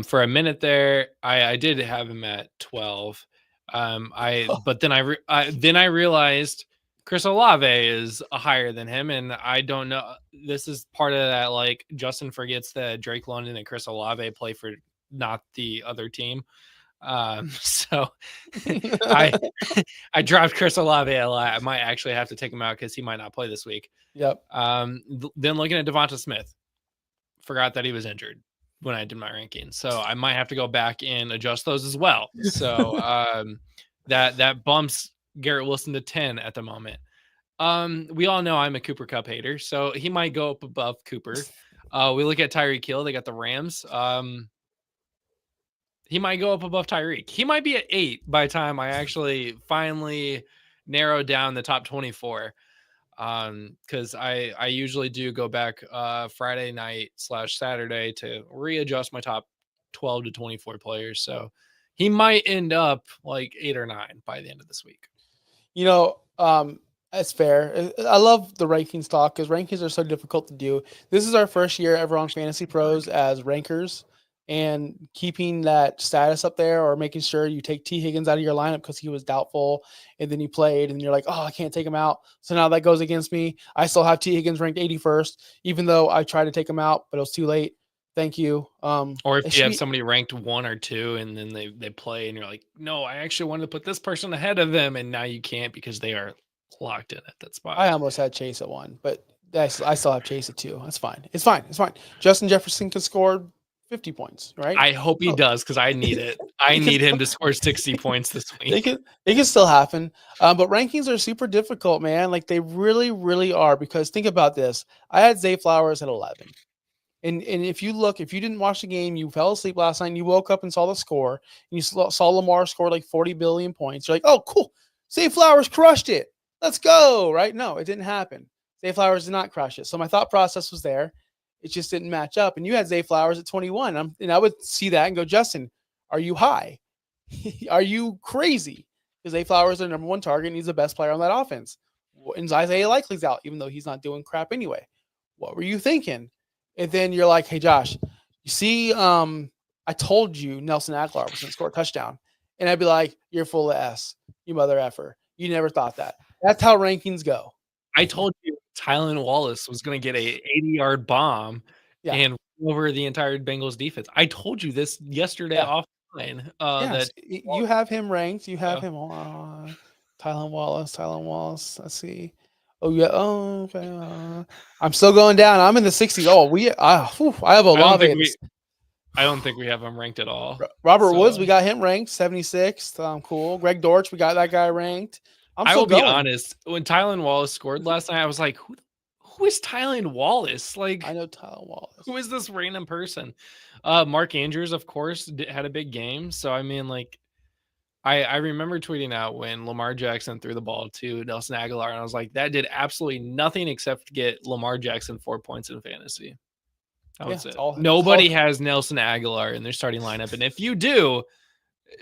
[SPEAKER 3] For a minute there, I did have him at 12. But then I realized Chris Olave is higher than him, and I don't know. This is part of that. Like, Justin forgets that Drake London and Chris Olave play for not the other team. So I dropped Chris Olave a lot. I might actually have to take him out because he might not play this week.
[SPEAKER 2] Yep.
[SPEAKER 3] Then looking at Devonta Smith, forgot that he was injured. when I did my rankings. So I might have to go back and adjust those as well. So that bumps Garrett Wilson to 10 at the moment. We all know I'm a Cooper Kupp hater, so he might go up above Cooper. We look at Tyreek Hill, they got the Rams. He might go up above Tyreek. He might be at 8 by the time I actually finally narrow down the top 24. Because I usually do go back Friday night / Saturday to readjust my top 12 to 24 players. So he might end up like 8 or 9 by the end of this week.
[SPEAKER 2] That's fair. I love the rankings talk because rankings are so difficult to do. This is our first year ever on Fantasy Pros as rankers, and keeping that status up there or making sure you take T. Higgins out of your lineup because he was doubtful and then he played and you're like, oh, I can't take him out. So now that goes against me. I still have T. Higgins ranked 81st, even though I tried to take him out, but it was too late. Thank you.
[SPEAKER 3] Or if you have somebody ranked 1 or 2 and then they play and you're like, no, I actually wanted to put this person ahead of them, and now you can't because they are locked in at that spot.
[SPEAKER 2] I almost had Chase at 1, but I still have Chase at 2. That's fine. It's fine. Justin Jefferson can score 50 points, right?
[SPEAKER 3] I hope he does because I need it. I need him to score 60 points this week.
[SPEAKER 2] It can still happen. But rankings are super difficult, man. Like they really, really are, because think about this. I had Zay Flowers at 11. And if you didn't watch the game, you fell asleep last night and you woke up and saw the score, and you saw Lamar score like 40 billion points. You're like, oh, cool. Zay Flowers crushed it. Let's go. Right? No, it didn't happen. Zay Flowers did not crush it. So my thought process was there. It just didn't match up. And you had Zay Flowers at 21. And I would see that and go, Justin, are you high? Are you crazy? Because Zay Flowers is their number 1 target and he's the best player on that offense. And Isaiah Likely's out, even though he's not doing crap anyway. What were you thinking? And then you're like, hey, Josh, you see, I told you Nelson Aguilar was going to score a touchdown. And I'd be like, you're full of S, you mother effer. You never thought that. That's how rankings go.
[SPEAKER 3] I told you Tylan Wallace was going to get a 80-yard bomb and over the entire Bengals defense. I told you this yesterday offline. That
[SPEAKER 2] you have him ranked. You have him on Tylan Wallace. Let's see. Oh yeah. Oh, okay. I'm still going down. I'm in the 60s. Oh, I have a lot of it.
[SPEAKER 3] I don't think we have him ranked at all.
[SPEAKER 2] Robert Woods, we got him ranked 76th. Cool. Greg Dortch, we got that guy ranked.
[SPEAKER 3] I will be honest. When Tylan Wallace scored last night, I was like, who is Tylan Wallace? Like,
[SPEAKER 2] I know Tylan Wallace.
[SPEAKER 3] Who is this random person? Mark Andrews, of course, had a big game. So I mean, like, I remember tweeting out when Lamar Jackson threw the ball to Nelson Aguilar, and I was like, that did absolutely nothing except get Lamar Jackson 4 points in fantasy. That was it. Nobody has Nelson Aguilar in their starting lineup. And if you do,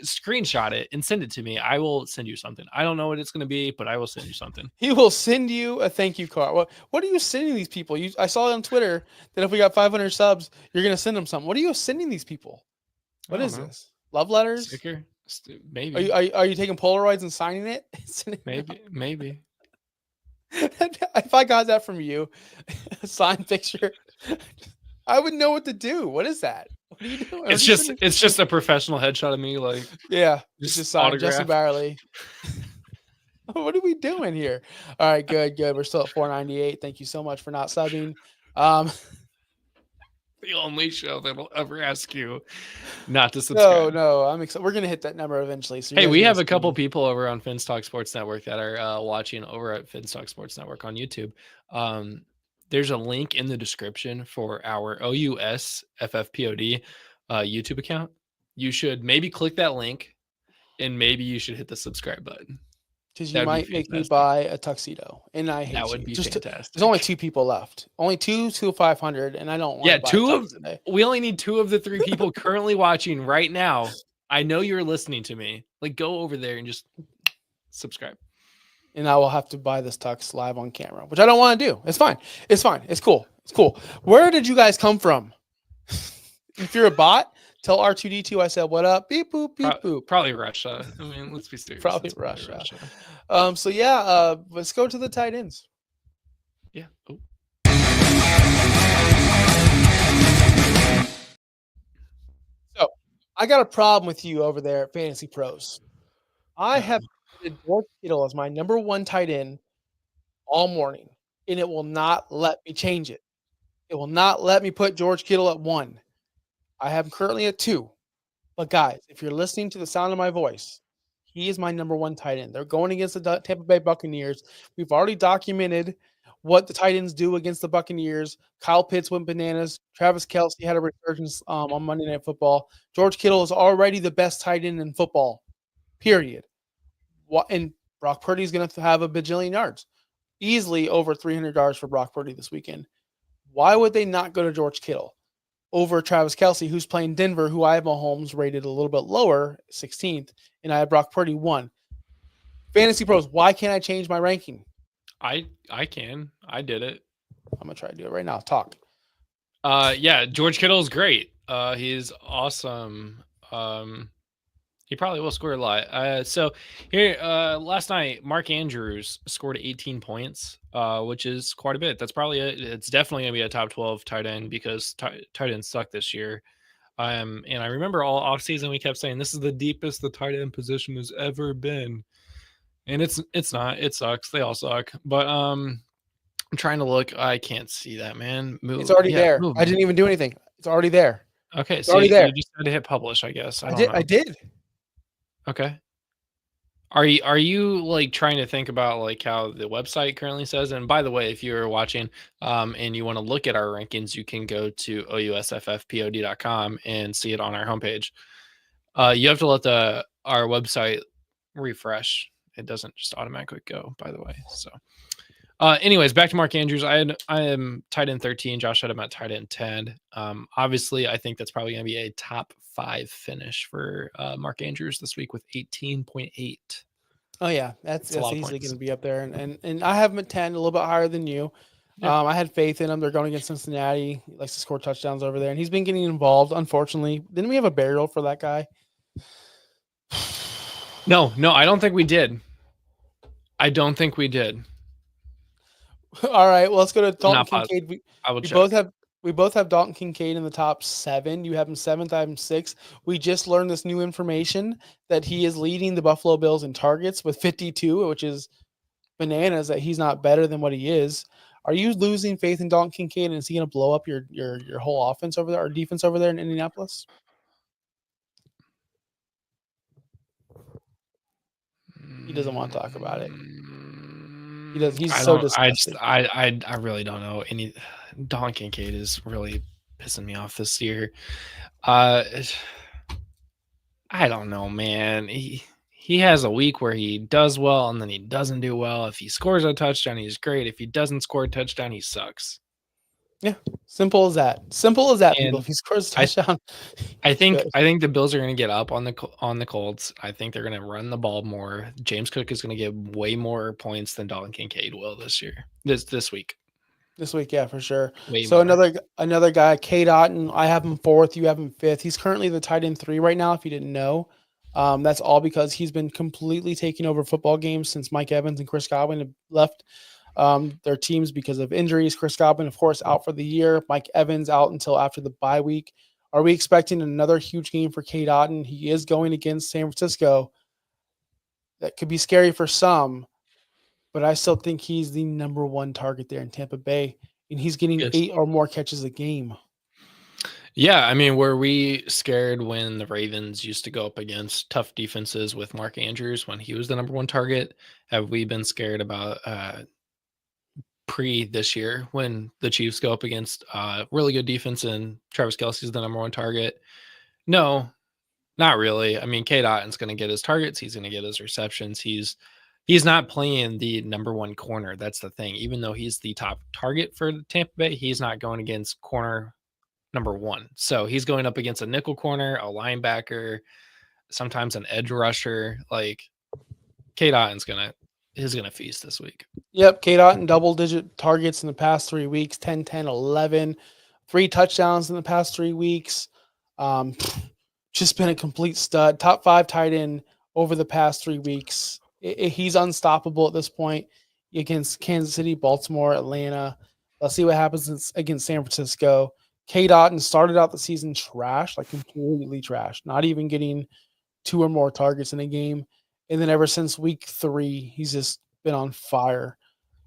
[SPEAKER 3] screenshot it and send it to me. I will send you something. I don't know what it's going to be, but I will send you something.
[SPEAKER 2] He will send you a thank you card. What are you sending these people? I saw on Twitter that if we got 500 subs, you're going to send them something. What are you sending these people? What is this? Love letters?
[SPEAKER 3] Sticker? Maybe.
[SPEAKER 2] Are you taking Polaroids and signing it?
[SPEAKER 3] Maybe.
[SPEAKER 2] If I got that from you, a signed picture, I would know what to do. What is that? What are you doing?
[SPEAKER 3] It's just a professional headshot of me, like
[SPEAKER 2] just signed Justin Barley. What are we doing here? All right, good. We're still at 498. Thank you so much for not subbing.
[SPEAKER 3] The only show that will ever ask you not to subscribe.
[SPEAKER 2] No, I'm excited. We're gonna hit that number eventually. So
[SPEAKER 3] hey, we have a couple people over on Finstock Sports Network that are watching over at Finstock Sports Network on YouTube. There's a link in the description for our OUSFFPOD YouTube account. You should maybe click that link, and maybe you should hit the subscribe button.
[SPEAKER 2] Because you might make me buy a tuxedo, and I hate
[SPEAKER 3] that would be fantastic.
[SPEAKER 2] There's only 2 people left. Only 2 to 500, and I don't want to buy a
[SPEAKER 3] we only need 2 of the 3 people currently watching right now. I know you're listening to me. Like, go over there and just subscribe.
[SPEAKER 2] And I will have to buy this tux live on camera, which I don't want to do. It's fine. It's cool. Where did you guys come from? If you're a bot, tell R2D2 I said, what up? Beep, boop, beep, boop.
[SPEAKER 3] Probably Russia. I mean, let's be serious.
[SPEAKER 2] Probably Russia. Let's go to the tight ends.
[SPEAKER 3] Yeah. Oh.
[SPEAKER 2] So I got a problem with you over there at Fantasy Pros. I have put George Kittle as my number 1 tight end all morning, and it will not let me change it. It will not let me put George Kittle at 1. I have him currently at 2. But guys, if you're listening to the sound of my voice, he is my number 1 tight end. They're going against the Tampa Bay Buccaneers. We've already documented what the tight ends do against the Buccaneers. Kyle Pitts went bananas. Travis Kelce had a resurgence on Monday Night Football. George Kittle is already the best tight end in football, period. And Brock Purdy is going to have a bajillion yards, easily over 300 yards for Brock Purdy this weekend. Why would they not go to George Kittle over Travis Kelce, who's playing Denver, who I have Mahomes rated a little bit lower, 16th, and I have Brock Purdy 1. Fantasy Pros, why can't I change my ranking?
[SPEAKER 3] I can. I did it.
[SPEAKER 2] I'm going to try to do it right now. Talk.
[SPEAKER 3] Yeah, George Kittle is great. He's awesome. He probably will score a lot. So here, last night, Mark Andrews scored 18 points, which is quite a bit. That's probably it's definitely gonna be a top 12 tight end because tight ends suck this year. And I remember all offseason we kept saying this is the deepest the tight end position has ever been, and it's not. It sucks. They all suck. But I'm trying to look. I can't see that, man. Move.
[SPEAKER 2] It's already there.
[SPEAKER 3] Move.
[SPEAKER 2] I didn't even do anything. It's already there.
[SPEAKER 3] Okay,
[SPEAKER 2] It's
[SPEAKER 3] so
[SPEAKER 2] already there.
[SPEAKER 3] you just had to hit publish, I guess. I
[SPEAKER 2] did.
[SPEAKER 3] don't know.
[SPEAKER 2] I did.
[SPEAKER 3] Okay. Are you like trying to think about like how the website currently says? And by the way, if you're watching and you want to look at our rankings, you can go to ousffpod.com and see it on our homepage. You have to let our website refresh. It doesn't just automatically go, by the way. So anyways, back to Mark Andrews. I am tight end 13. Josh had him at tight end 10. Obviously, I think that's probably going to be a top 5 finish for Mark Andrews this week with 18.8.
[SPEAKER 2] Oh yeah, that's easily
[SPEAKER 3] points.
[SPEAKER 2] going to be up there, and I have him at 10, a little bit higher than you.
[SPEAKER 3] Yeah.
[SPEAKER 2] I had faith in him. They're going against Cincinnati. He likes to score touchdowns over there, and he's been getting involved. Unfortunately, didn't we have a burial for that guy?
[SPEAKER 3] No, I don't think we did.
[SPEAKER 2] All right, well, let's go to Dalton
[SPEAKER 3] Not
[SPEAKER 2] Kincaid.
[SPEAKER 3] I will
[SPEAKER 2] We
[SPEAKER 3] check.
[SPEAKER 2] both have Dalton Kincaid in the top 7. You have him 7th, I have him 6th. We just learned this new information that he is leading the Buffalo Bills in targets with 52, which is bananas that he's not better than what he is. Are you losing faith in Dalton Kincaid, and is he going to blow up your whole offense over there or defense over there in Indianapolis? He doesn't want to talk about it. He does. He's so disgusted.
[SPEAKER 3] I really don't know. Dalton Kincaid is really pissing me off this year. I don't know, man. He has a week where he does well and then he doesn't do well. If he scores a touchdown, he's great. If he doesn't score a touchdown, he sucks.
[SPEAKER 2] Yeah, simple as that. Simple as that,
[SPEAKER 3] And
[SPEAKER 2] people. If he scores a touchdown,
[SPEAKER 3] I think the Bills are going to get up on the Colts. I think they're going to run the ball more. James Cook is going to get way more points than Dalton Kincaid will this week.
[SPEAKER 2] This week, yeah, for sure.
[SPEAKER 3] Way
[SPEAKER 2] So
[SPEAKER 3] more.
[SPEAKER 2] another guy, K. Dotton. I have him 4th. You have him 5th. He's currently the tight end 3 right now. If you didn't know, that's all because he's been completely taking over football games since Mike Evans and Chris Godwin have left their teams because of injuries. Chris Godwin, of course, out for the year. Mike Evans out until after the bye week. Are we expecting another huge game for K. Dotton? He is going against San Francisco. That could be scary for some, but I still think he's the number 1 target there in Tampa Bay, and he's getting 8 or more catches a game.
[SPEAKER 3] Yeah, I mean, were we scared when the Ravens used to go up against tough defenses with Mark Andrews when he was the number 1 target? Have we been scared about pre this year when the Chiefs go up against really good defense and Travis Kelce is the number 1 target? No, not really. I mean, K. Dotton's going to get his targets. He's going to get his receptions. He's not playing the number 1 corner. That's the thing. Even though he's the top target for Tampa Bay, he's not going against corner number 1. So he's going up against a nickel corner, a linebacker, sometimes an edge rusher. Like K. Dotton's going to feast this week.
[SPEAKER 2] Yep, K. Dotton double-digit targets in the past 3 weeks, 10, 10, 11, 3 touchdowns in the past 3 weeks. Just been a complete stud. Top 5 tight end over the past 3 weeks. He's unstoppable at this point against Kansas City, Baltimore, Atlanta. Let's see what happens against San Francisco. K. Dotton started out the season trash, like completely trash, not even getting 2 or more targets in a game. And then ever since week 3, he's just been on fire.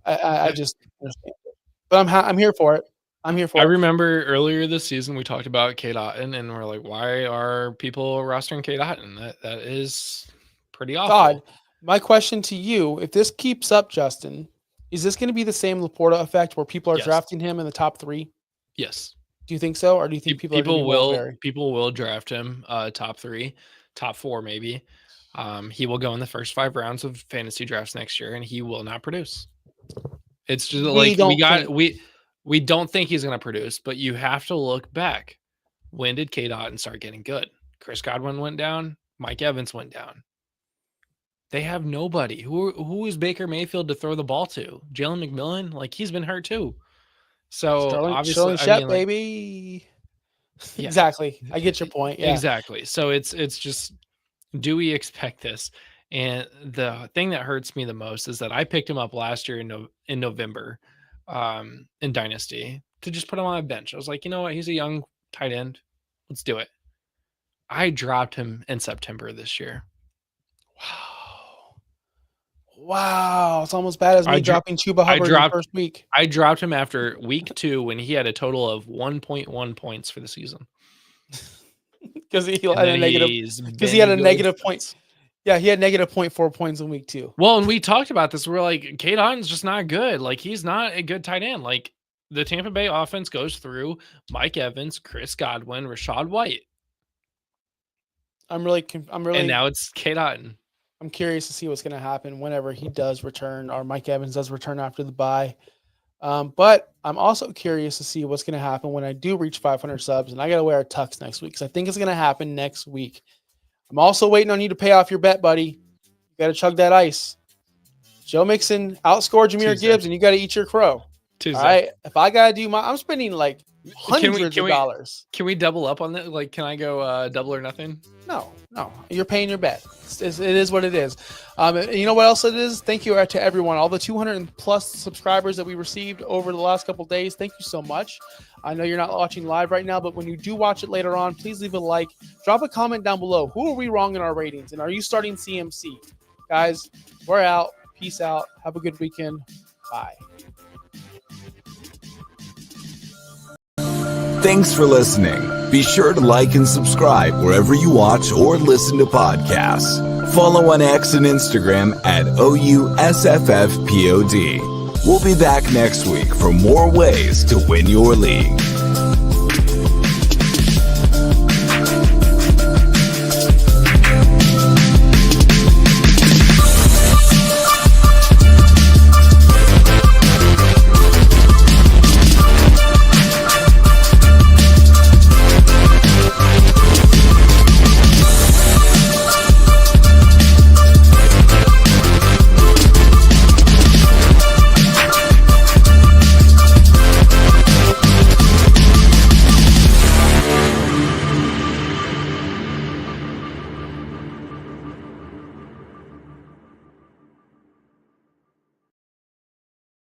[SPEAKER 2] I just understand it. But I'm here for it. I'm here for
[SPEAKER 3] I
[SPEAKER 2] it.
[SPEAKER 3] remember earlier this season we talked about Kate Otten, and we're like, why are people rostering Kate Otten? That is pretty awful.
[SPEAKER 2] God, my question to you, if this keeps up, Justin, is this going to be the same Laporta effect where people are
[SPEAKER 3] Yes.
[SPEAKER 2] drafting him in the top 3?
[SPEAKER 3] Yes.
[SPEAKER 2] Do you think so? Or do you think people are going to be more wary?
[SPEAKER 3] People will draft him top 3, top 4 maybe. He will go in the first 5 rounds of fantasy drafts next year, and he will not produce. It's just we don't think he's going to produce, but you have to look back. When did Kate Otten start getting good? Chris Godwin went down. Mike Evans went down. They have nobody. Who is Baker Mayfield to throw the ball to? Jalen McMillan? Like, he's been hurt too. So obviously,
[SPEAKER 2] Shep, baby.
[SPEAKER 3] Yeah.
[SPEAKER 2] Exactly. I get your point. Yeah.
[SPEAKER 3] Exactly. So it's just, do we expect this? And the thing that hurts me the most is that I picked him up last year in November in Dynasty to just put him on my bench. I was like, you know what? He's a young tight end. Let's do it. I dropped him in September this year.
[SPEAKER 2] Wow. It's almost bad as me dropping Chuba Hubbard in the first week.
[SPEAKER 3] I dropped him after week 2 when he had a total of 1.1 points for the season.
[SPEAKER 2] Because he had a negative point. Yeah, he had negative 0.4 points in week 2.
[SPEAKER 3] Well, and we talked about this. We're like, Kate Otten's just not good. Like, he's not a good tight end. Like, the Tampa Bay offense goes through Mike Evans, Chris Godwin, Rachaad White.
[SPEAKER 2] And
[SPEAKER 3] now it's Kate Otten.
[SPEAKER 2] I'm curious to see what's going to happen whenever he does return, or Mike Evans does return after the bye. But I'm also curious to see what's going to happen when I do reach 500 subs, and I got to wear a tux next week because I think it's going to happen next week. I'm also waiting on you to pay off your bet, buddy. You got to chug that ice. Joe Mixon outscored Jahmyr Gibbs, and you got to eat your crow.
[SPEAKER 3] Tuesday.
[SPEAKER 2] All right. If I got to do I'm spending like hundreds of dollars.
[SPEAKER 3] Can we double up on that? Like, can I go double or nothing?
[SPEAKER 2] No. You're paying your bet. It is what it is. And you know what else it is? Thank you to everyone. All the 200 plus subscribers that we received over the last couple of days. Thank you so much. I know you're not watching live right now, but when you do watch it later on, please leave a like. Drop a comment down below. Who are we wrong in our ratings? And are you starting CMC? Guys, we're out. Peace out. Have a good weekend. Bye.
[SPEAKER 1] Thanks for listening. Be sure to like and subscribe wherever you watch or listen to podcasts. Follow on X and Instagram at OUSFFPOD. We'll be back next week for more ways to win your league.